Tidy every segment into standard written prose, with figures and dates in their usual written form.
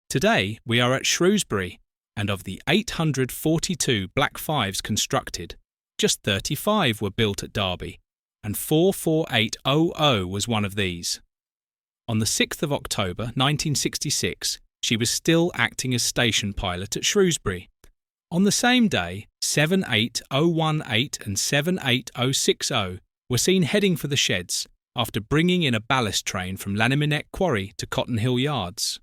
Today we are at Shrewsbury, and of the 842 Black Fives constructed, just 35 were built at Derby, and 44800 was one of these. On the 6th of October 1966, she was still acting as station pilot at Shrewsbury. On the same day, 78018 and 78060 were seen heading for the sheds after bringing in a ballast train from Laniminette Quarry to Cotton Hill Yards.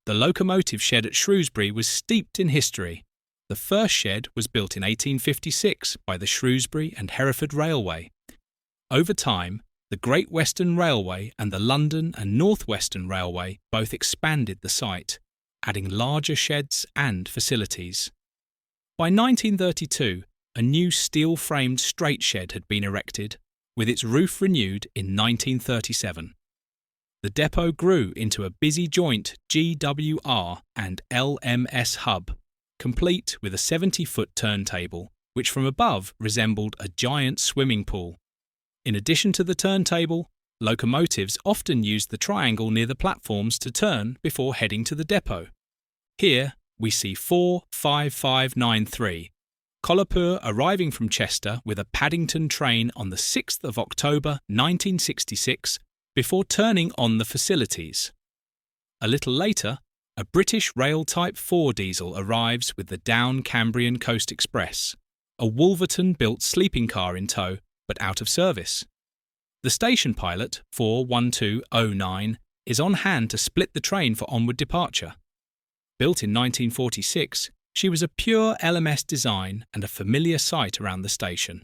The locomotive shed at Shrewsbury was steeped in history. The first shed was built in 1856 by the Shrewsbury and Hereford Railway. Over time, the Great Western Railway and the London and North Western Railway both expanded the site, adding larger sheds and facilities. By 1932, a new steel-framed straight shed had been erected, with its roof renewed in 1937. The depot grew into a busy joint GWR and LMS hub, complete with a 70-foot turntable, which from above resembled a giant swimming pool. In addition to the turntable, locomotives often used the triangle near the platforms to turn before heading to the depot. Here we see 45593, Coleham arriving from Chester with a Paddington train on the 6th of October 1966 before turning on the facilities. A little later, a British Rail Type 4 diesel arrives with the Down Cambrian Coast Express, a Wolverton-built sleeping car in tow but out of service. The station pilot, 41209, is on hand to split the train for onward departure. Built in 1946, she was a pure LMS design and a familiar sight around the station.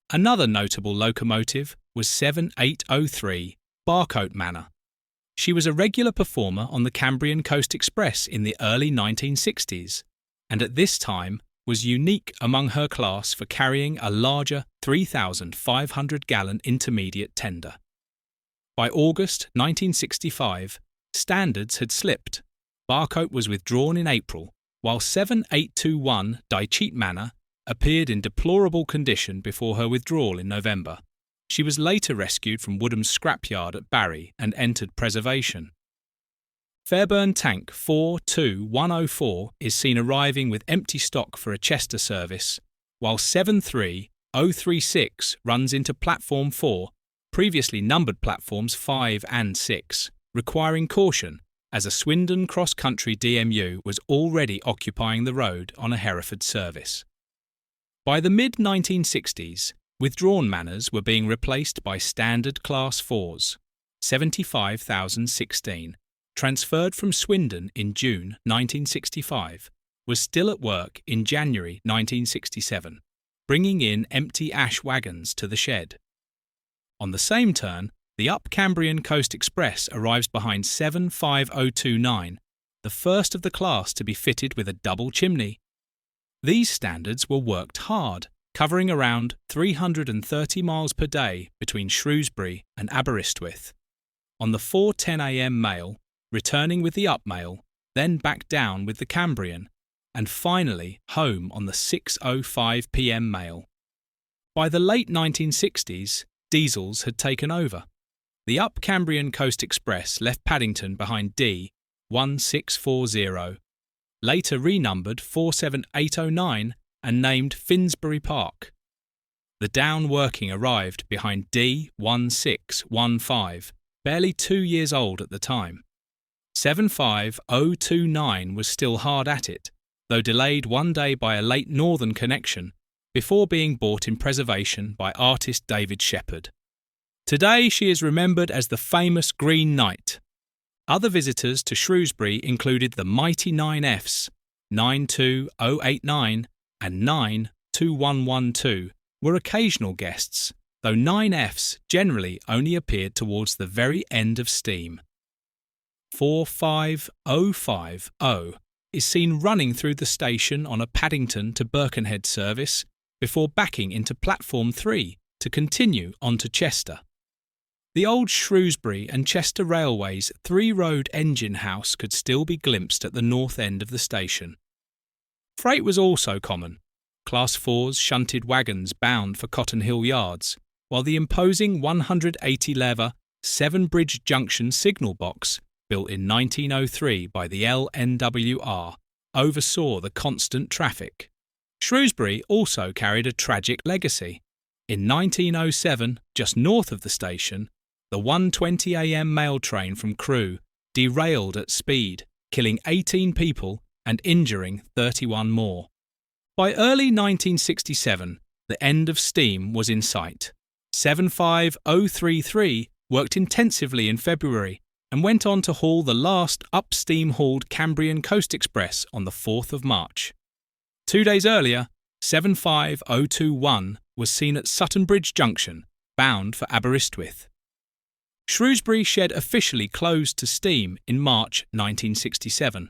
Another notable locomotive was 7803, Barcote Manor. She was a regular performer on the Cambrian Coast Express in the early 1960s, and at this time was unique among her class for carrying a larger 3,500-gallon intermediate tender. By August 1965, standards had slipped. Barcote was withdrawn in April, while 7821 Dycheat Manor appeared in deplorable condition before her withdrawal in November. She was later rescued from Woodham's scrapyard at Barry and entered preservation. Fairburn Tank 42104 is seen arriving with empty stock for a Chester service, while 73036 runs into Platform 4, previously numbered platforms 5 and 6, requiring caution as a Swindon cross-country DMU was already occupying the road on a Hereford service. By the mid-1960s, withdrawn manors were being replaced by standard Class 4s, 75,016, transferred from Swindon in June 1965, was still at work in January 1967, bringing in empty ash wagons to the shed. On the same turn, the Up Cambrian Coast Express arrives behind 75029, the first of the class to be fitted with a double chimney. These standards were worked hard, covering around 330 miles per day between Shrewsbury and Aberystwyth. On the 4:10 a.m. mail, returning with the Up mail, then back down with the Cambrian, and finally home on the 6:05 p.m. mail. By the late 1960s, diesels had taken over. The Up Cambrian Coast Express left Paddington behind D 1640, later renumbered 47809 and named Finsbury Park. The Down working arrived behind D 1615, barely 2 years old at the time. 75029 was still hard at it, though delayed one day by a late northern connection, before being brought in preservation by artist David Shepherd. Today she is remembered as the famous Green Knight. Other visitors to Shrewsbury included the mighty 9Fs, 92089 and 92112 were occasional guests, though 9Fs generally only appeared towards the very end of steam. 45050 is seen running through the station on a Paddington to Birkenhead service before backing into Platform 3 to continue on to Chester. The old Shrewsbury and Chester Railway's 3-road engine house could still be glimpsed at the north end of the station. Freight was also common. Class 4s shunted wagons bound for Cotton Hill Yards, while the imposing 180-lever 7-bridge junction signal box built in 1903 by the LNWR, oversaw the constant traffic. Shrewsbury also carried a tragic legacy. In 1907, just north of the station, the 1:20 a.m. mail train from Crewe derailed at speed, killing 18 people and injuring 31 more. By early 1967, the end of steam was in sight. 75033 worked intensively in February and went on to haul the last up-steam-hauled Cambrian Coast Express on the 4th of March. 2 days earlier, 75021 was seen at Sutton Bridge Junction, bound for Aberystwyth. Shrewsbury Shed officially closed to steam in March 1967,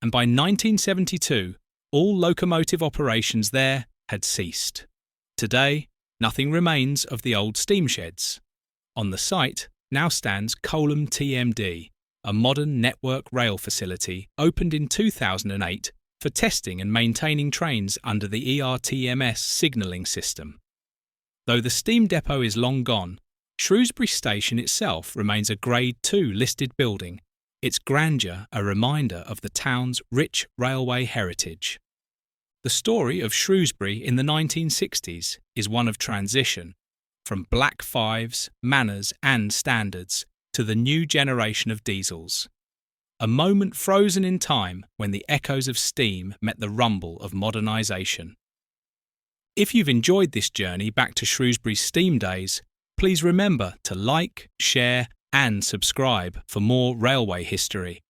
and by 1972, all locomotive operations there had ceased. Today, nothing remains of the old steam sheds. On the site now stands Coleham TMD, a modern network rail facility opened in 2008 for testing and maintaining trains under the ERTMS signalling system. Though the steam depot is long gone, Shrewsbury Station itself remains a Grade II listed building, its grandeur a reminder of the town's rich railway heritage. The story of Shrewsbury in the 1960s is one of transition, from Black Fives, Manors and Standards to the new generation of diesels. A moment frozen in time when the echoes of steam met the rumble of modernisation. If you've enjoyed this journey back to Shrewsbury's steam days, please remember to like, share and subscribe for more railway history.